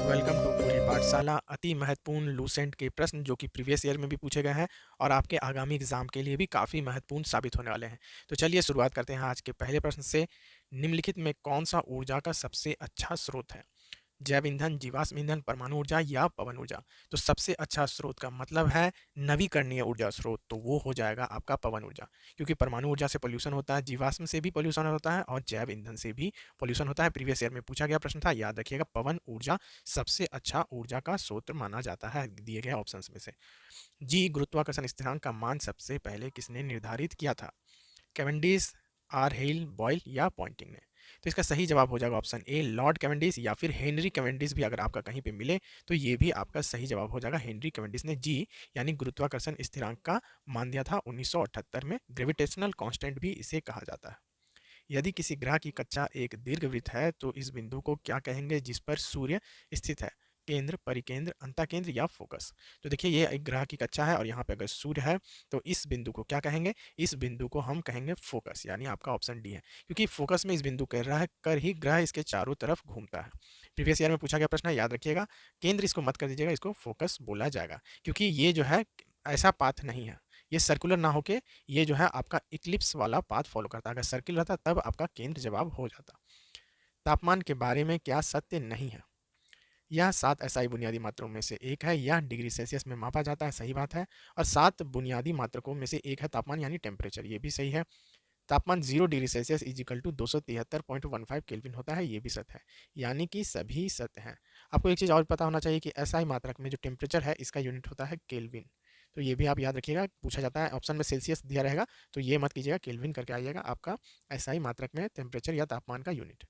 Welcome to पूरी पाठशाला। अति महत्वपूर्ण लूसेंट के प्रश्न जो कि प्रीवियस ईयर में भी पूछे गए हैं और आपके आगामी एग्जाम के लिए भी काफ़ी महत्वपूर्ण साबित होने वाले हैं। तो चलिए शुरुआत करते हैं आज के पहले प्रश्न से। निम्नलिखित में कौन सा ऊर्जा का सबसे अच्छा स्रोत है? जैव ईंधन, जीवाश्म ईंधन, परमाणु ऊर्जा या पवन ऊर्जा? तो सबसे अच्छा स्रोत का मतलब है नवीकरणीय ऊर्जा स्रोत, तो वो हो जाएगा आपका पवन ऊर्जा। क्योंकि परमाणु ऊर्जा से पोल्यूशन होता है, जीवाश्म से भी पोल्यूशन होता है और जैव ईंधन से भी पोल्यूशन होता है। प्रीवियस ईयर में पूछा गया प्रश्न था, याद रखिएगा। पवन ऊर्जा सबसे अच्छा ऊर्जा का स्रोत माना जाता है दिए गए ऑप्शंस में से। जी, गुरुत्वाकर्षण स्थिरांक का मान सबसे पहले किसने निर्धारित किया था? कैवेंडिश, आर हेल, बॉयल या पॉइंटिंग ने? तो इसका सही जवाब हो जाएगा ऑप्शन ए, लॉर्ड कैवेंडिश, या फिर हेनरी कैवेंडिश भी अगर आपका कहीं पे मिले तो ये भी आपका सही जवाब हो जाएगा। हेनरी कैवेंडिश ने जी यानी गुरुत्वाकर्षण स्थिरांक का मान दिया था 1978 में। ग्रेविटेशनल कांस्टेंट भी इसे कहा जाता है। यदि किसी ग्रह की कक्षा एक दीर्घवृत्त है तो इस बिंदु को क्या कहेंगे जिस पर सूर्य स्थित है? केंद्र, परिकेंद्र, अंतःकेंद्र या फोकस? तो देखिए, ये एक ग्रह की कक्षा है और यहाँ पे अगर सूर्य है तो इस बिंदु को क्या कहेंगे? इस बिंदु को हम कहेंगे फोकस, यानी आपका ऑप्शन डी है। क्योंकि फोकस में इस बिंदु कर रहा है कर ही ग्रह इसके चारों तरफ घूमता है। प्रीवियस ईयर में पूछा गया प्रश्न है, याद रखिएगा। केंद्र इसको मत कर दीजिएगा, इसको फोकस बोला जाएगा। क्योंकि ये जो है ऐसा पाथ नहीं है, ये सर्कुलर ना होके ये जो है आपका इक्लिप्स वाला पाथ फॉलो करता है। अगर सर्किल रहता तब आपका केंद्र जवाब हो जाता। तापमान के बारे में क्या सत्य नहीं है? यह 7 एसआई बुनियादी मात्रों में से एक है। यह डिग्री सेल्सियस में मापा जाता है, सही बात है। और 7 बुनियादी मात्रकों में से एक है तापमान यानी टेम्परेचर, ये भी सही है। तापमान 0 degree Celsius is equal to 273.15 kelvin होता है, ये भी सत्य है। यानी कि सभी सत्य हैं। आपको एक चीज़ और पता होना चाहिए कि एसआई मात्रक में जो टेम्परेचर है इसका यूनिट होता है केल्विन। तो ये भी आप याद रखिएगा, पूछा जाता है। ऑप्शन में सेल्सियस दिया रहेगा तो ये मत कीजिएगा, केल्विन करके आइएगा आपका एसआई मात्रक में टेम्परेचर या तापमान का यूनिट।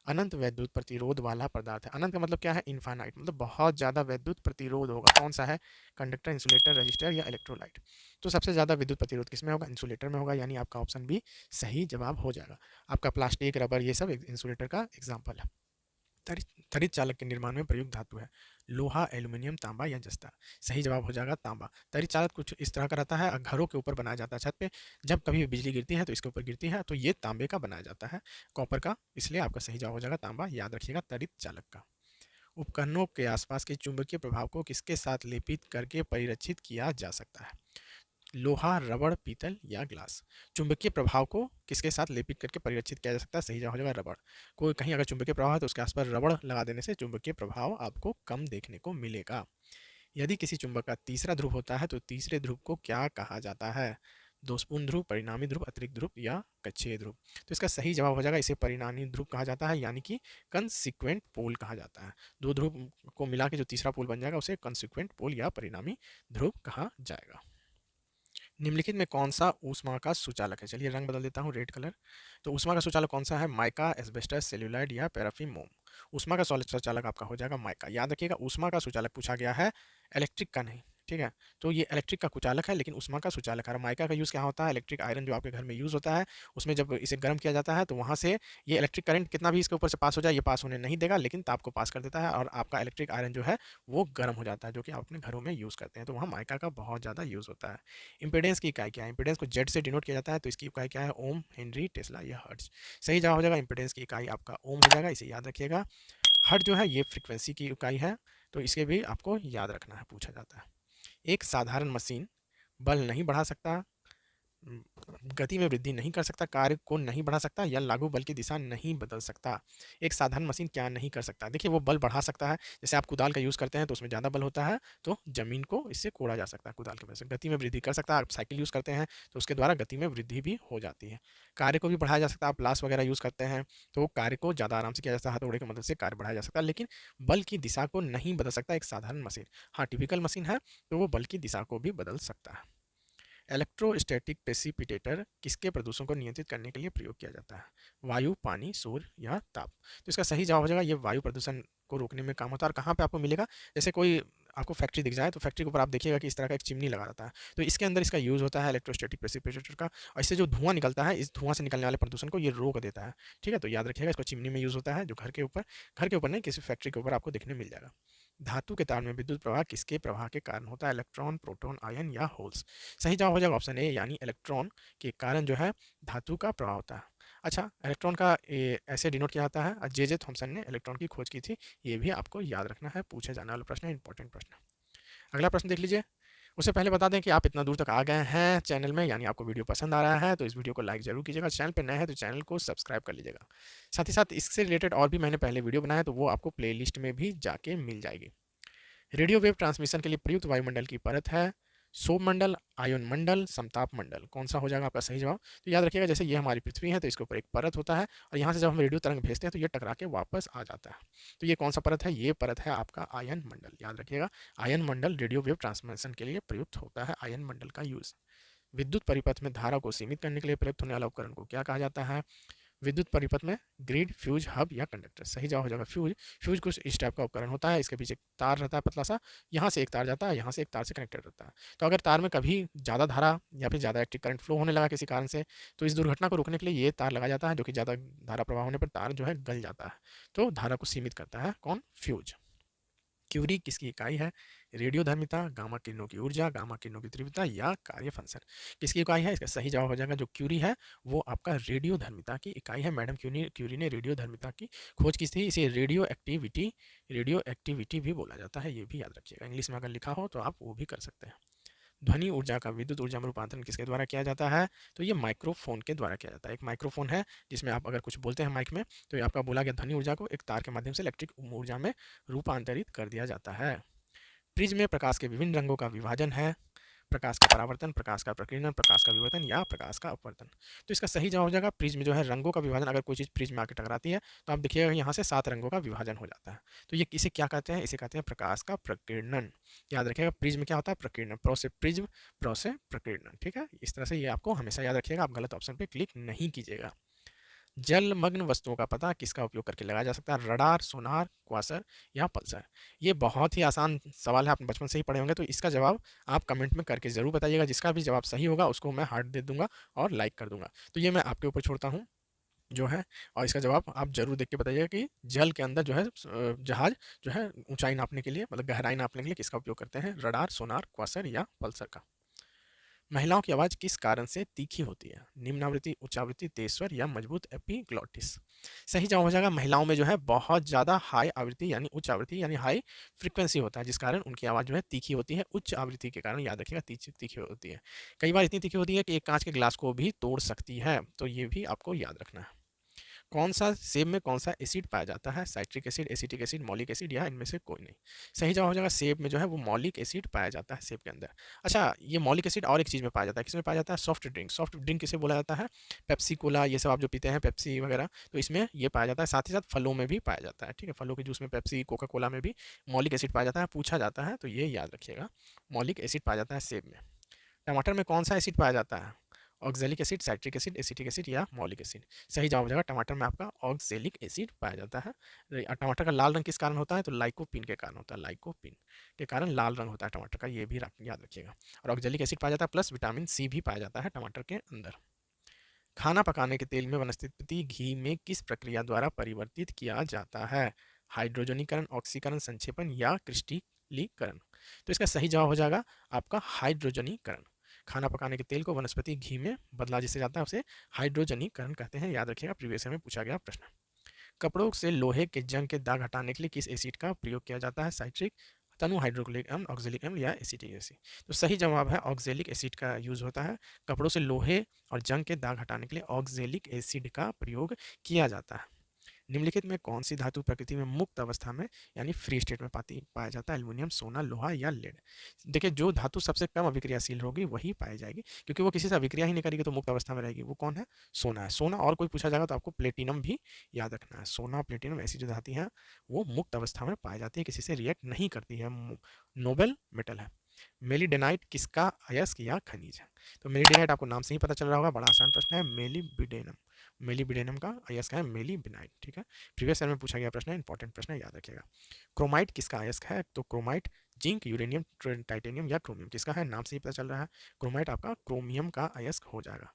अनंत वैद्युत प्रतिरोध वाला पदार्थ है। अनंत का मतलब क्या है? इनफाइनाइट, मतलब बहुत ज़्यादा वैद्युत प्रतिरोध होगा। कौन सा है? कंडक्टर, इंसुलेटर, रजिस्टर या इलेक्ट्रोलाइट? तो सबसे ज़्यादा विद्युत प्रतिरोध किसमें होगा? इंसुलेटर में होगा, यानी आपका ऑप्शन बी सही जवाब हो जाएगा। आपका प्लास्टिक, रबर, ये सब इंसुलेटर का एग्जाम्पल है। त्वरित चालक के निर्माण में प्रयुक्त धातु है। लोहा, एल्यूमिनियम, तांबा या जस्ता? सही जवाब हो जाएगा तांबा। त्वरित चालक कुछ इस तरह का रहता है, घरों के ऊपर बनाया जाता है छत पे। जब कभी भी बिजली गिरती है तो इसके ऊपर गिरती है, तो ये तांबे का बनाया जाता है, कॉपर का। इसलिए आपका सही जवाब हो जाएगा तांबा, याद रखिएगा त्वरित चालक का। उपकरणों के आसपास के चुंबकीय प्रभाव को किसके साथ लेपित करके परिरक्षित किया जा सकता है? लोहा, रबड़, पीतल या ग्लास? चुंबकीय प्रभाव को किसके साथ लेपित करके परिरक्षित किया जा सकता है? सही जवाब हो जाएगा रबड़। कोई कहीं अगर चुंबकीय प्रभाव है तो उसके आसपास रबड़ लगा देने से चुंबकीय प्रभाव आपको कम देखने को मिलेगा। यदि किसी चुंबक का तीसरा ध्रुव होता है तो तीसरे ध्रुव को क्या कहा जाता है? दोषपूर्ण ध्रुव, परिणामी ध्रुव, अतिरिक्त ध्रुव या कक्षीय ध्रुव? तो इसका सही जवाब हो जाएगा, इसे परिणामी ध्रुव कहा जाता है, यानी कि कंसिक्वेंट पोल कहा जाता है। दो ध्रुव को मिला के जो तीसरा पोल बन जाएगा उसे कंसिक्वेंट पोल या परिणामी ध्रुव कहा जाएगा। निम्नलिखित में कौन सा ऊष्मा का सुचालक है? चलिए रंग बदल देता हूँ, रेड कलर। तो ऊष्मा का सुचालक कौन सा है? माइका, एस्बेस्टस, सेल्यूलाइड या पैराफिन मोम? ऊष्मा का सुचालक आपका हो जाएगा माइका। याद रखिएगा, ऊष्मा का सुचालक पूछा गया है, इलेक्ट्रिक का नहीं। ठीक है, तो ये इलेक्ट्रिक का कुचालक है लेकिन ऊष्मा का सुचालक है। माइका का यूज़ क्या होता है? इलेक्ट्रिक आयरन जो आपके घर में यूज़ होता है, उसमें जब इसे गर्म किया जाता है तो वहाँ से ये इलेक्ट्रिक करंट कितना भी इसके ऊपर से पास हो जाए, ये पास होने नहीं देगा, लेकिन ताप को पास कर देता है और आपका इलेक्ट्रिक आयरन जो है वो गर्म हो जाता है, जो कि आप अपने घरों में यूज़ करते हैं। तो वहाँ माइका का बहुत ज़्यादा यूज़ होता है। इंपेडेंस की इकाई क्या है? इंपेडेंस को जेड से डिनोट किया जाता है, तो इसकी इकाई क्या है? ओम, हेनरी, टेस्ला या हर्ट्ज? सही जवाब हो जाएगा, इंपेडेंस की इकाई आपका ओम हो जाएगा, इसे याद रखिएगा। हर्ट्ज जो है ये फ्रीक्वेंसी की इकाई है, तो इसके भी आपको याद रखना है, पूछा जाता है। एक साधारण मशीन बल नहीं बढ़ा सकता, गति में वृद्धि नहीं कर सकता, कार्य को नहीं बढ़ा सकता या लागू बल की दिशा नहीं बदल सकता? एक साधारण मशीन क्या नहीं कर सकता? देखिए, वो बल बढ़ा सकता है, जैसे आप कुदाल का यूज़ करते हैं तो उसमें ज़्यादा बल होता है, तो ज़मीन को इससे कोड़ा जा सकता है कुदाल की वजह से। गति में वृद्धि कर सकता है, आप साइकिल यूज़ करते हैं तो उसके द्वारा गति में वृद्धि भी हो जाती है। कार्य को भी बढ़ाया जा सकता है, आप प्लास वगैरह यूज़ करते हैं तो कार्य को ज़्यादा आराम से किया जा सकता है, हथौड़े की मदद से कार्य बढ़ाया जा सकता है, लेकिन बल की दिशा को नहीं बदल सकता एक साधारण मशीन। हाँ, टिपिकल मशीन है तो वो बल की दिशा को भी बदल सकता है। इलेक्ट्रोस्टैटिक प्रेसिपिटेटर किसके प्रदूषण को नियंत्रित करने के लिए प्रयोग किया जाता है? वायु, पानी, सूर्य या ताप? तो इसका सही जवाब हो जाएगा, ये वायु प्रदूषण को रोकने में काम होता है। और कहाँ पे आपको मिलेगा? जैसे कोई आपको फैक्ट्री दिख जाए तो फैक्ट्री के ऊपर आप देखिएगा कि इस तरह का एक चिमनी लगा रहता है, तो इसके अंदर इसका यूज़ होता है इलेक्ट्रोस्टैटिक प्रेसिपिटेटर का। और इससे जो धुआं निकलता है, इस धुआं से निकलने वाले प्रदूषण को ये रोक देता है। ठीक है, तो याद रखिएगा, इसको चिमनी में यूज़ होता है, जो घर के ऊपर नहीं, किसी फैक्ट्री के ऊपर आपको देखने मिल जाएगा। धातु के तार में विद्युत प्रवाह किसके प्रवाह के कारण होता है? इलेक्ट्रॉन, प्रोटॉन, आयन या होल्स? सही जवाब हो जाएगा ऑप्शन ए, यानी इलेक्ट्रॉन के कारण जो है धातु का प्रवाह होता है। अच्छा, इलेक्ट्रॉन का ऐसे डिनोट किया जाता है। जे थॉमसन ने इलेक्ट्रॉन की खोज की थी। ये भी आपको याद रखना है, पूछे जाने वाला प्रश्न है, इंपॉर्टेंट प्रश्न है। अगला प्रश्न देख लीजिए। उससे पहले बता दें कि आप इतना दूर तक आ गए हैं चैनल में, यानी आपको वीडियो पसंद आ रहा है, तो इस वीडियो को लाइक जरूर कीजिएगा। चैनल पर नए हैं तो चैनल को सब्सक्राइब कर लीजिएगा। साथ ही साथ इससे रिलेटेड और भी मैंने पहले वीडियो बनाया, तो वो आपको प्लेलिस्ट में भी जाके मिल जाएगी। रेडियो वेव ट्रांसमिशन के लिए प्रयुक्त वायुमंडल की परत है सौर मंडल, आयन मंडल, समताप मंडल। कौन सा हो जाएगा आपका सही जवाब? तो याद रखिएगा, जैसे ये हमारी पृथ्वी है तो इसके ऊपर एक परत होता है, और यहाँ से जब हम रेडियो तरंग भेजते हैं तो ये टकरा के वापस आ जाता है। तो ये कौन सा परत है? ये परत है आपका आयन मंडल। याद रखिएगा, आयन मंडल रेडियो वेव ट्रांसमिशन के लिए प्रयुक्त होता है, आयन मंडल का यूज। विद्युत परिपथ में धारा को सीमित करने के लिए प्रयुक्त होने वाला उपकरण को क्या कहा जाता है? विद्युत परिपथ में ग्रिड, फ्यूज, हब या कंडक्टर। सही जवाब हो जाएगा फ्यूज। फ्यूज कुछ इस टाइप का उपकरण होता है, इसके पीछे एक तार रहता है पतला सा, यहाँ से एक तार जाता है, यहाँ से एक तार से कनेक्टेड रहता है। तो अगर तार में कभी ज़्यादा धारा या फिर ज़्यादा इलेक्ट्रिक करंट फ्लो होने लगा किसी कारण से, तो इस दुर्घटना को रोकने के लिए ये तार लगाया जाता है, जो कि ज़्यादा धारा प्रवाह होने पर तार जो है गल जाता है, तो धारा को सीमित करता है कौन? फ्यूज। क्यूरी किसकी इकाई है? रेडियोधर्मिता, गामा किरणों की ऊर्जा, गामा किरणों की तीव्रता या कार्य फंक्शन। किसकी इकाई है? इसका सही जवाब हो जाएगा जो क्यूरी है वो आपका रेडियोधर्मिता की इकाई है। मैडम क्यूरी ने रेडियोधर्मिता की खोज की थी। इसे रेडियो एक्टिविटी भी बोला जाता है, ये भी याद रखिएगा। इंग्लिश में अगर लिखा हो तो आप वो भी कर सकते हैं। ध्वनि ऊर्जा का विद्युत ऊर्जा में रूपांतरण किसके द्वारा किया जाता है? तो ये माइक्रोफोन के द्वारा किया जाता है। एक माइक्रोफोन है जिसमें आप अगर कुछ बोलते हैं माइक में, तो ये आपका बोला गया ध्वनि ऊर्जा को एक तार के माध्यम से इलेक्ट्रिक ऊर्जा में रूपांतरित कर दिया जाता है। प्रिज्म में प्रकाश के विभिन्न रंगों का विभाजन है। प्रकाश का परावर्तन, प्रकाश का प्रकीर्णन, प्रकाश का विवर्तन या प्रकाश का अपवर्तन। तो इसका सही जवाब हो जाएगा प्रिज्म जो है रंगों का विभाजन। अगर कोई चीज़ प्रिज्म में आके टकराती है तो आप देखिएगा यहाँ से 7 रंगों का विभाजन हो जाता है। तो ये इसे क्या कहते हैं? इसे कहते हैं प्रकाश का प्रकीर्णन। याद रखिएगा, प्रिज्म क्या होता है? प्रकीर्णन। प्रो से प्रिज्म, प्रो से प्रकीर्णन। ठीक है, इस तरह से ये आपको हमेशा याद रखिएगा। आप गलत ऑप्शन पे क्लिक नहीं कीजिएगा। जलमग्न वस्तुओं का पता किसका उपयोग करके लगाया जा सकता है? रडार, सोनार, क्वासर या पल्सर। ये बहुत ही आसान सवाल है, आप बचपन से ही पढ़े होंगे, तो इसका जवाब आप कमेंट में करके ज़रूर बताइएगा। जिसका भी जवाब सही होगा उसको मैं हार्ट दे दूंगा और लाइक कर दूंगा। तो ये मैं आपके ऊपर छोड़ता हूँ जो है, और इसका जवाब आप जरूर देख के बताइएगा कि जल के अंदर जो है जहाज जो है ऊंचाई नापने के लिए, मतलब गहराई नापने के लिए किसका उपयोग करते हैं? रडार, सोनार, क्वासर या पल्सर का। महिलाओं की आवाज़ किस कारण से तीखी होती है? निम्नावृत्ति, उच्चावृत्ति, तेज स्वर या मजबूत एपिग्लॉटिस। सही जवाब हो जाएगा महिलाओं में जो है बहुत ज़्यादा हाई आवृत्ति यानी उच्च आवृत्ति यानी हाई फ्रीक्वेंसी होता है, जिस कारण उनकी आवाज़ जो है तीखी होती है। उच्च आवृत्ति के कारण याद रखिएगा तीखी होती है। कई बार इतनी तीखी होती है कि एक कांच के ग्लास को भी तोड़ सकती है, तो ये भी आपको याद रखना है। कौन सा सेब में कौन सा एसिड पाया जाता है? Citric acid, acetic acid, malic acid या इनमें से कोई नहीं। सही जवाब हो जाएगा सेब में जो है वो मॉलिक एसिड पाया जाता है सेब के अंदर। अच्छा, ये मॉलिक एसिड और एक चीज़ में पाया जाता है। किसमें पाया जाता है? Soft drink. सॉफ्ट ड्रिंक किसे बोला जाता है? पेप्सी कोला, ये सब आप जो पीते हैं पेप्सी वगैरह, तो इसमें ये पाया जाता है। साथ ही साथ फलों में भी पाया जाता है। ठीक है, फलों के जूस में पेप्सी, कोका कोला में भी मॉलिक एसिड पाया जाता है, पूछा जाता है, तो ये याद रखिएगा। मॉलिक एसिड पाया जाता है सेब में। टमाटर में कौन सा एसिड पाया जाता है? Oxalic acid, citric acid, acetic acid या मॉलिक एसिड। सही जवाब हो जाएगा टमाटर में आपका ऑक्जेलिक एसिड पाया जाता है। टमाटर का लाल रंग किस कारण होता है? तो लाइकोपिन के कारण होता है। लाइकोपिन के कारण लाल रंग होता है टमाटर का, ये भी याद रखिएगा। और ऑक्जेलिक एसिड पाया जाता है प्लस विटामिन सी भी पाया जाता है टमाटर के अंदर। खाना पकाने के तेल में वनस्पति घी में किस प्रक्रिया द्वारा परिवर्तित किया जाता है? हाइड्रोजनीकरण, ऑक्सीकरण, संक्षेपण या क्रिस्टलीकरण। तो इसका सही जवाब हो जाएगा आपका हाइड्रोजनीकरण। खाना पकाने के तेल को वनस्पति घी में बदला जिसे जाता है उसे हाइड्रोजनीकरण कहते हैं। याद रखिएगा, प्रीवियस में पूछा गया प्रश्न। कपड़ों से लोहे के जंग के दाग हटाने के लिए किस एसिड का प्रयोग किया जाता है? साइट्रिक, तनु हाइड्रोक्लोरिक एसिड, ऑक्जेलिक एसिड या एसिटिक एसिड। तो सही जवाब है ऑक्जेलिक एसिड का यूज होता है। कपड़ों से लोहे और जंग के दाग हटाने के लिए ऑक्जेलिक एसिड का प्रयोग किया जाता है। निम्नलिखित में कौन सी धातु प्रकृति में मुक्त अवस्था में यानी फ्री स्टेट में पाया जाता है? एल्युमिनियम, सोना, लोहा या लेड। देखिए, जो धातु सबसे कम अभिक्रियाशील होगी वही पाई जाएगी, क्योंकि वो किसी से अभिक्रिया ही नहीं करेगी तो मुक्त अवस्था में रहेगी। वो कौन है? सोना है। सोना और कोई पूछा जाएगा तो आपको प्लेटिनम भी याद रखना है। सोना, प्लेटिनम ऐसी जो धातु हैं वो मुक्त अवस्था में पाई जाती है, किसी से रिएक्ट नहीं करती है, नोबेल मेटल है। मेलिडेनाइट किसका अयस्क या खनिज है? तो मेलिडेनाइट आपको नाम से ही पता चल रहा होगा, बड़ा आसान प्रश्न है। मेलिबिडेनम, मेलिबिडेनम का अयस्क है मेलिबिनाइट। ठीक है, प्रीवियस ईयर में पूछा गया प्रश्न है, इंपॉर्टेंट प्रश्न है, याद रखिएगा। क्रोमाइट किसका अयस्क है? तो क्रोमाइट जिंक, यूरेनियम, टाइटेनियम या क्रोमियम किसका है? नाम से ही पता चल रहा है, क्रोमाइट आपका क्रोमियम का अयस्क हो जाएगा।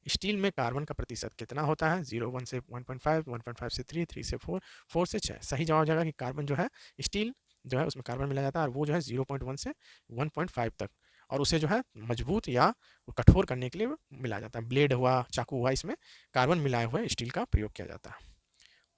स्टील में कार्बन का प्रतिशत कितना होता है? 0, 1 से 1.5, 1.5 से 3, 3 से 4, 4 से 6। सही जवाब हो जाएगा कि कार्बन जो है स्टील जो है उसमें कार्बन मिला जाता है और वो जो है 0.1 से 1.5 तक। और उसे जो है मजबूत या कठोर करने के लिए मिलाया जाता है। ब्लेड हुआ, चाकू हुआ, इसमें कार्बन मिलाए हुए स्टील का प्रयोग किया जाता है।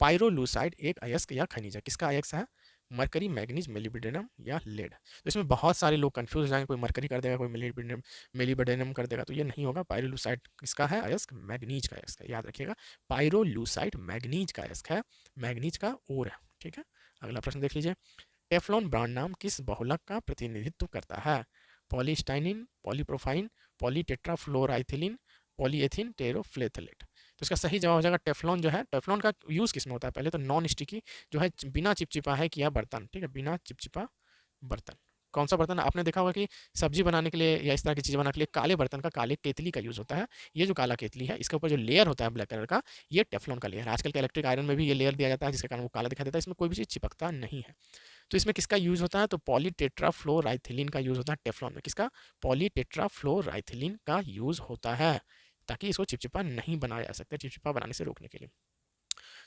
पाइरोलूसाइड एक अयस्क या खनिज है। किसका अयस्क है? मरकरी, मैग्नीज, मेलिब्डेनम या लेड। तो इसमें बहुत सारे लोग कंफ्यूज हो जाएंगे, कोई मरकरी कर देगा, कोई मेलिब्डेनम कर देगा, तो ये नहीं होगा। पाइरोलूसाइड किसका है अयस्क? मैग्नीज का अयस्क है, याद रखिएगा। पाइरोलूसाइड मैग्नीज का अयस्क है, मैग्नीज का ओर है। ठीक है, अगला प्रश्न देख लीजिए। टेफ्लॉन ब्रांड नाम किस बहुलक का प्रतिनिधित्व करता है? पॉलीस्टाइनिन, पॉलीप्रोफाइन, पॉलीटेट्राफ्लोराइथिलीन, पॉलीएथिन, टेरोफ्लेथलेट। तो इसका सही जवाब हो जाएगा टेफ्लॉन। जो है टेफ्लॉन का यूज़ किस में होता है? पहले तो नॉन स्टिकी जो है, बिना चिपचिपा है किया बर्तन, ठीक है, बिना चिपचिपा बर्तन। कौन सा बर्तन? आपने देखा होगा कि सब्जी बनाने के लिए या इस तरह की चीज़ बनाने के लिए काले बर्तन का, काले केतली का यूज़ होता है। ये जो काला केतली है, इसके ऊपर जो लेयर होता है ब्लैक कलर का, ये टेफ्लॉन का लेयर है। आजकल के इलेक्ट्रिक आयरन में भी ये लेयर दिया जाता है, जिसके कारण वो काला दिखाई देता है। इसमें कोई भी चीज़ चिपकता नहीं है। तो इसमें किसका यूज़ होता है? तो पॉलीटेट्राफ्लोराइथिलीन का यूज़ होता है टेफ्लॉन में। किसका? पॉलीटेट्राफ्लोराइथिलीन का यूज़ होता है, ताकि इसको चिपचिपा नहीं बनाया जा सकता, चिपचिपा बनाने से रोकने के लिए।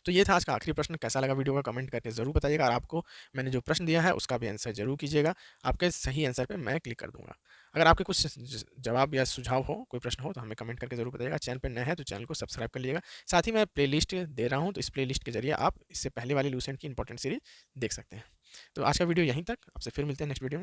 तो ये था आज का आखिरी प्रश्न। कैसा लगा वीडियो का कमेंट करके ज़रूर बताइएगा, और आपको मैंने जो प्रश्न दिया है उसका भी आंसर जरूर कीजिएगा। आपके सही आंसर पे मैं क्लिक कर दूंगा। अगर आपके कुछ जवाब या सुझाव हो, कोई प्रश्न हो, तो हमें कमेंट करके जरूर बताइएगा। चैनल पर नए हैं तो चैनल को सब्सक्राइब कर लीजिएगा। साथ ही मैं प्लेलिस्ट दे रहा हूँ, तो इस प्लेलिस्ट के जरिए आप इससे पहले वाली लूसेंट की इंपॉर्टेंट सीरीज देख सकते हैं। तो आज का वीडियो यहीं तक, आपसे फिर मिलते हैं नेक्स्ट वीडियो में।